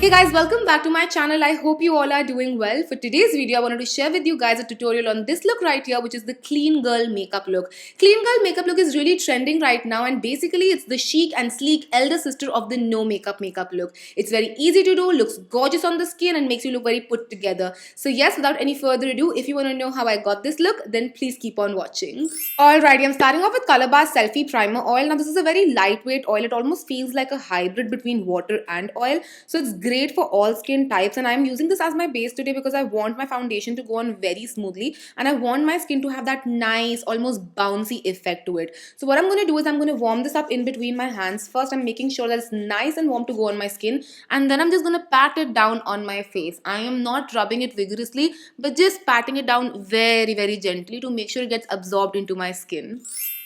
Hey guys, welcome back to my channel. I hope you all are doing well. For today's video, I wanted to share with you guys a tutorial on this look right here, which is the clean girl makeup look. Clean girl makeup look is really trending right now, and basically it's the chic and sleek elder sister of the no makeup look. It's very easy to do, looks gorgeous on the skin, and makes you look very put together. So yes, without any further ado, if you want to know how I got this look, then please keep on watching. Alrighty, I'm starting off with Colorbar Selfie Primer Oil. Now this is a very lightweight oil. It almost feels like a hybrid between water and oil. So it's great for all skin types, and I'm using this as my base today because I want my foundation to go on very smoothly and I want my skin to have that nice, almost bouncy effect to it. So what I'm going to do is I'm going to warm this up in between my hands. First, I'm making sure that it's nice and warm to go on my skin, and then I'm just going to pat it down on my face. I am not rubbing it vigorously, but just patting it down very, very gently to make sure it gets absorbed into my skin.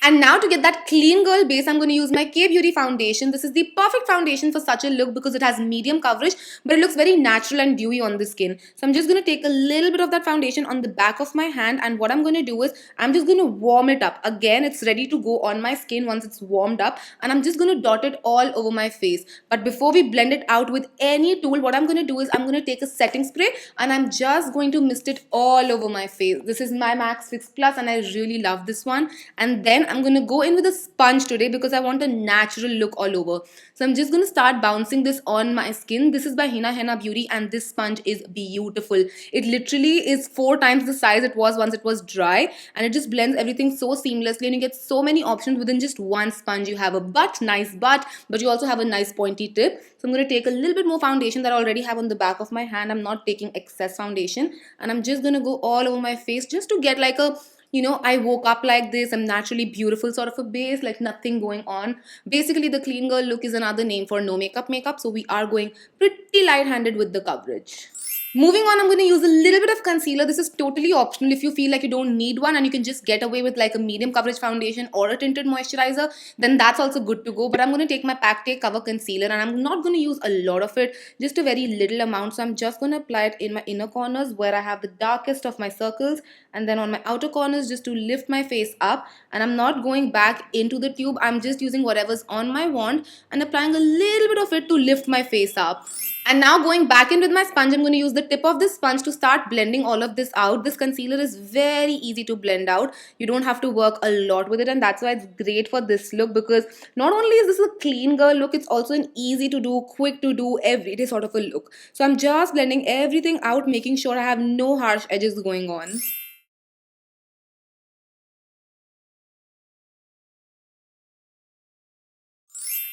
And now to get that clean girl base, I'm going to use my K-Beauty foundation. This is the perfect foundation for such a look because it has medium coverage, but it looks very natural and dewy on the skin. So I'm just going to take a little bit of that foundation on the back of my hand, and what I'm going to do is I'm just going to warm it up. Again, it's ready to go on my skin once it's warmed up, and I'm just going to dot it all over my face. But before we blend it out with any tool, what I'm going to do is I'm going to take a setting spray and I'm just going to mist it all over my face. This is my MAC Fix Plus and I really love this one. And then I'm going to go in with a sponge today because I want a natural look all over. So I'm just going to start bouncing this on my skin. This is by Henna Beauty and this sponge is beautiful. It literally is 4 times the size it was once it was dry, and it just blends everything so seamlessly, and you get so many options within just one sponge. You have a nice butt, but you also have a nice pointy tip. So I'm going to take a little bit more foundation that I already have on the back of my hand. I'm not taking excess foundation, and I'm just going to go all over my face just to get like a, I woke up like this, I'm naturally beautiful sort of a base, like nothing going on. Basically, the clean girl look is another name for no makeup, so we are going pretty light-handed with the coverage. Moving on, I'm going to use a little bit of concealer. This is totally optional if you feel like you don't need one and you can just get away with like a medium coverage foundation or a tinted moisturizer, then that's also good to go. But I'm going to take my Pac Cover Concealer and I'm not going to use a lot of it, just a very little amount. So I'm just going to apply it in my inner corners where I have the darkest of my circles, and then on my outer corners just to lift my face up. And I'm not going back into the tube. I'm just using whatever's on my wand and applying a little bit of it to lift my face up. And now going back in with my sponge, I'm going to use the tip of this sponge to start blending all of this out. This concealer is very easy to blend out. You don't have to work a lot with it, and that's why it's great for this look, because not only is this a clean girl look, it's also an easy to do, quick to do, everyday sort of a look. So I'm just blending everything out, making sure I have no harsh edges going on.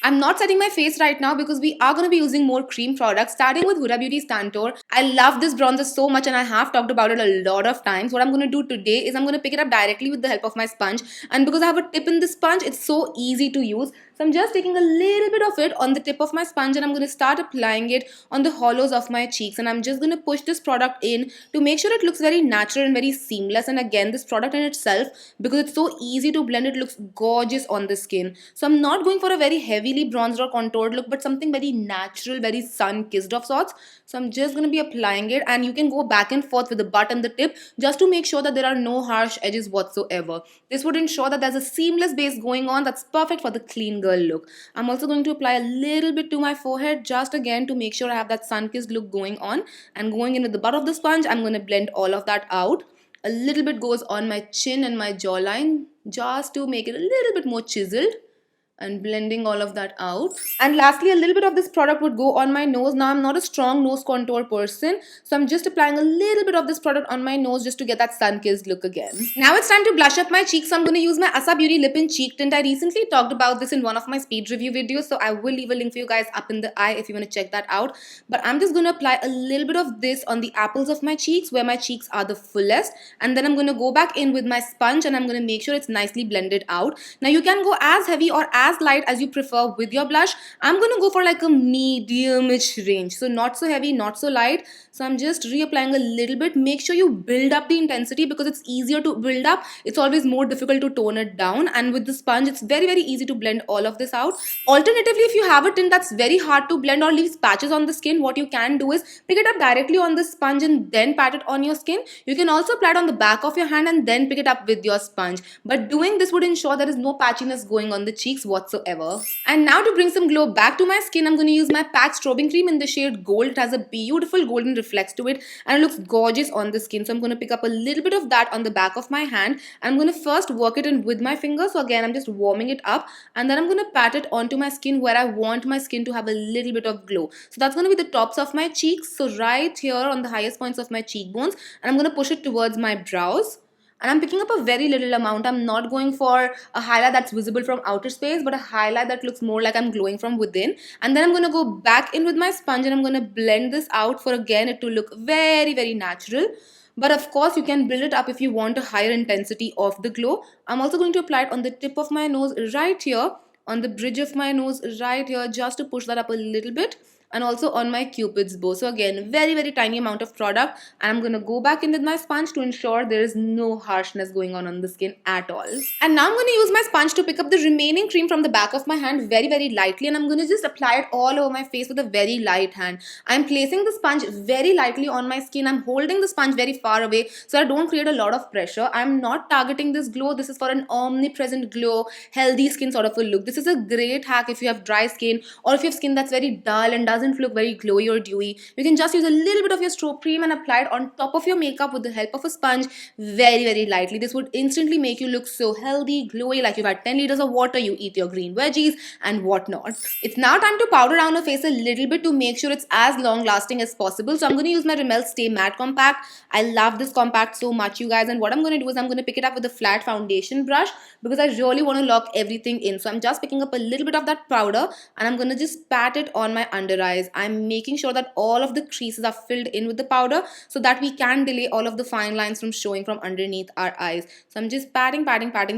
I'm not setting my face right now because we are going to be using more cream products, starting with Huda Beauty's Tantour. I love this bronzer so much and I have talked about it a lot of times. What I'm going to do today is I'm going to pick it up directly with the help of my sponge, and because I have a tip in the sponge, it's so easy to use. So I'm just taking a little bit of it on the tip of my sponge and I'm going to start applying it on the hollows of my cheeks, and I'm just going to push this product in to make sure it looks very natural and very seamless. And again, this product in itself, because it's so easy to blend, it looks gorgeous on the skin. So I'm not going for a very heavily bronzed or contoured look, but something very natural, very sun-kissed of sorts. So I'm just going to be applying it, and you can go back and forth with the butt and the tip just to make sure that there are no harsh edges whatsoever. This would ensure that there's a seamless base going on that's perfect for the clean girl look. I'm also going to apply a little bit to my forehead, just again to make sure I have that sun-kissed look going on. And going in with the butt of the sponge, I'm going to blend all of that out. A little bit goes on my chin and my jawline just to make it a little bit more chiseled, and blending all of that out. And lastly, a little bit of this product would go on my nose. Now I'm not a strong nose contour person, so I'm just applying a little bit of this product on my nose just to get that sun-kissed look again. Now it's time to blush up my cheeks, so I'm going to use my Beauty Lip and Cheek Tint. I recently talked about this in one of my speed review videos, so I will leave a link for you guys up in the eye if you want to check that out. But I'm just going to apply a little bit of this on the apples of my cheeks where my cheeks are the fullest, and then I'm going to go back in with my sponge and I'm going to make sure it's nicely blended out. Now you can go as heavy or as light as you prefer with your blush. I'm going to go for like a medium-ish range, so not so heavy, not so light, So I'm just reapplying a little bit. Make sure you build up the intensity because it's easier to build up. It's always more difficult to tone it down. And with the sponge, it's very easy to blend all of this out. Alternatively, if you have a tint that's very hard to blend or leaves patches on the skin, what you can do is pick it up directly on the sponge and then pat it on your skin. You can also apply it on the back of your hand and then pick it up with your sponge. But doing this would ensure there is no patchiness going on the cheeks whatsoever. And now to bring some glow back to my skin, I'm going to use my PAC Strobing Cream in the shade Gold. It has a beautiful golden reflex to it and it looks gorgeous on the skin. So I'm going to pick up a little bit of that on the back of my hand. I'm going to first work it in with my fingers. So again, I'm just warming it up and then I'm going to pat it onto my skin where I want my skin to have a little bit of glow. So that's going to be the tops of my cheeks. So right here on the highest points of my cheekbones, and I'm going to push it towards my brows. And I'm picking up a very little amount. I'm not going for a highlight that's visible from outer space, but a highlight that looks more like I'm glowing from within. And then I'm going to go back in with my sponge and I'm going to blend this out for again it to look very natural. But of course, you can build it up if you want a higher intensity of the glow. I'm also going to apply it on the tip of my nose right here, on the bridge of my nose right here, just to push that up a little bit. And also on my cupid's bow. So again, very tiny amount of product. And I'm going to go back in with my sponge to ensure there is no harshness going on the skin at all. And now I'm going to use my sponge to pick up the remaining cream from the back of my hand very lightly. And I'm going to just apply it all over my face with a very light hand. I'm placing the sponge very lightly on my skin. I'm holding the sponge very far away so I don't create a lot of pressure. I'm not targeting this glow. This is for an omnipresent glow, healthy skin sort of a look. This is a great hack if you have dry skin or if you have skin that's very dull and doesn't look very glowy or dewy. You can just use a little bit of your Strobe cream and apply it on top of your makeup with the help of a sponge very lightly. This would instantly make you look so healthy, glowy, like you've had 10 liters of water, you eat your green veggies and whatnot. It's now time to powder down your face a little bit to make sure it's as long lasting as possible. So I'm going to use my Rimmel Stay Matte Compact. I love this compact so much, you guys, and what I'm going to do is I'm going to pick it up with a flat foundation brush because I really want to lock everything in. So I'm just picking up a little bit of that powder and I'm going to just pat it on my under eyes. I'm making sure that all of the creases are filled in with the powder so that we can delay all of the fine lines from showing from underneath our eyes. So I'm just patting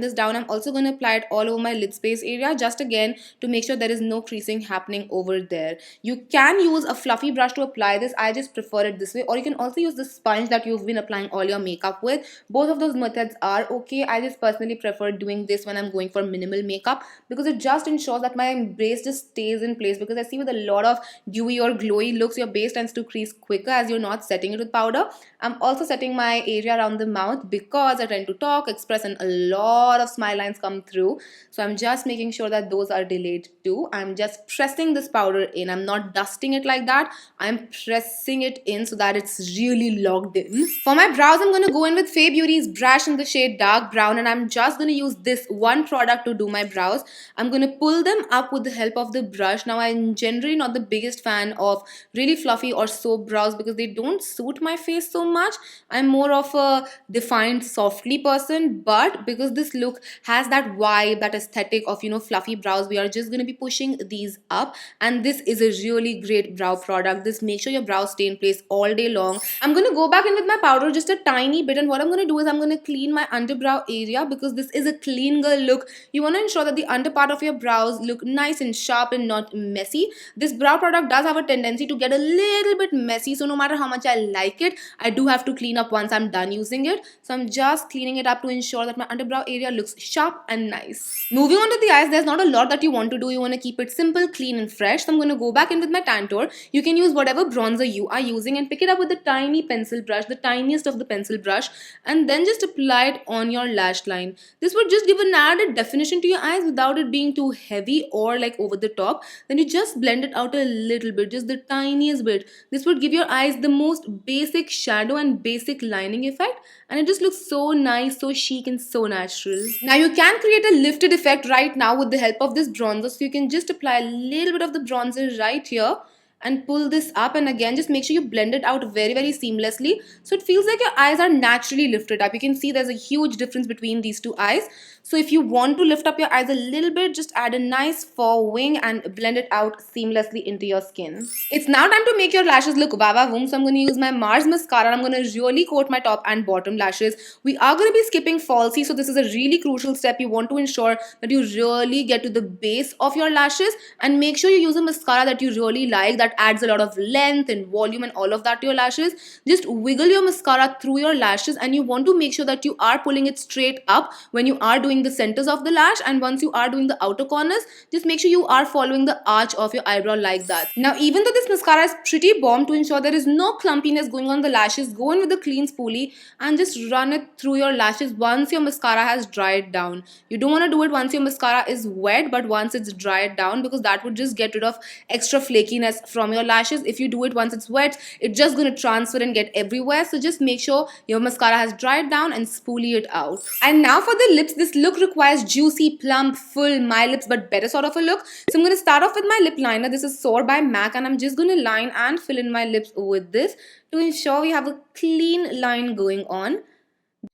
this down. I'm also going to apply it all over my lid space area, just again to make sure there is no creasing happening over there. You can use a fluffy brush to apply this. I just prefer it this way, or you can also use the sponge that you've been applying all your makeup with. Both of those methods are okay. I just personally prefer doing this when I'm going for minimal makeup because it just ensures that my base just stays in place, because I see with a lot of dewy or glowy looks, your base tends to crease quicker as you're not setting it with powder. I'm also setting my area around the mouth because I tend to talk, express, and a lot of smile lines come through. So I'm just making sure that those are delayed too. I'm just pressing this powder in. I'm not dusting it like that. I'm pressing it in so that it's really locked in. For my brows, I'm going to go in with Fay Beauty's Brash in the shade Dark Brown, and I'm just going to use this one product to do my brows. I'm going to pull them up with the help of the brush. Now, I'm generally not the biggest fan of really fluffy or soap brows because they don't suit my face so much. I'm more of a defined softly person, but because this look has that vibe, that aesthetic of, fluffy brows, we are just going to be pushing these up, and this is a really great brow product. This makes sure your brows stay in place all day long. I'm going to go back in with my powder just a tiny bit, and what I'm going to do is I'm going to clean my underbrow area because this is a clean girl look. You want to ensure that the under part of your brows look nice and sharp and not messy. This brow product does have a tendency to get a little bit messy, so no matter how much I like it, I do have to clean up once I'm done using it. So I'm just cleaning it up to ensure that my underbrow area looks sharp and nice. Moving on to the eyes, there's not a lot that you want to do. You want to keep it simple, clean and fresh. So I'm going to go back in with my Tantour. You can use whatever bronzer you are using and pick it up with a tiny pencil brush, the tiniest of the pencil brush, and then just apply it on your lash line. This would just give an added definition to your eyes without it being too heavy or like over the top. Then you just blend it out a little bit, just the tiniest bit. This would give your eyes the most basic shadow and basic lining effect, and it just looks so nice, so chic and so natural. Now you can create a lifted effect right now with the help of this bronzer. So you can just apply a little bit of the bronzer right here and pull this up, and again just make sure you blend it out very seamlessly so it feels like your eyes are naturally lifted up. You can see there's a huge difference between these two eyes. So if you want to lift up your eyes a little bit, just add a nice faux wing and blend it out seamlessly into your skin. It's now time to make your lashes look wava voom. So I'm going to use my Mars mascara and I'm going to really coat my top and bottom lashes. We are going to be skipping falsies, so this is a really crucial step. You want to ensure that you really get to the base of your lashes and make sure you use a mascara that you really like, that that adds a lot of length and volume and all of that to your lashes, just wiggle your mascara through your lashes, and you want to make sure that you are pulling it straight up when you are doing the centers of the lash, and once you are doing the outer corners, just make sure you are following the arch of your eyebrow like that. Now, even though this mascara is pretty bomb, to ensure there is no clumpiness going on the lashes, go in with a clean spoolie and just run it through your lashes once your mascara has dried down. You don't want to do it once your mascara is wet, but once it's dried down, because that would just get rid of extra flakiness from your lashes. If you do it once it's wet, it's just going to transfer and get everywhere. So just make sure your mascara has dried down and spoolie it out. And now for the lips, this look requires juicy, plump, full, my lips but better sort of a look. So I'm going to start off with my lip liner. This is Soar by MAC, and I'm just going to line and fill in my lips with this to ensure we have a clean line going on.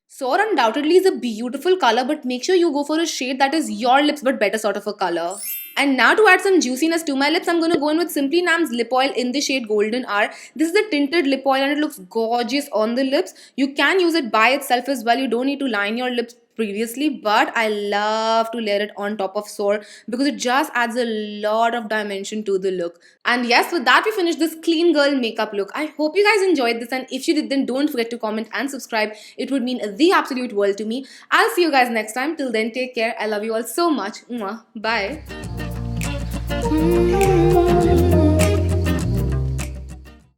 Soar undoubtedly is a beautiful color, but make sure you go for a shade that is your lips but better sort of a color. And now to add some juiciness to my lips, I'm going to go in with SimplyNam's lip oil in the shade Golden Hour. This is a tinted lip oil and it looks gorgeous on the lips. You can use it by itself as well. You don't need to line your lips previously, but I love to layer it on top of Soar because it just adds a lot of dimension to the look. And yes, with that we finished this clean girl makeup look. I hope you guys enjoyed this, and if you did, then don't forget to comment and subscribe. It would mean the absolute world to me. I'll see you guys next time. Till then, take care. I love you all so much. Mwah. Bye.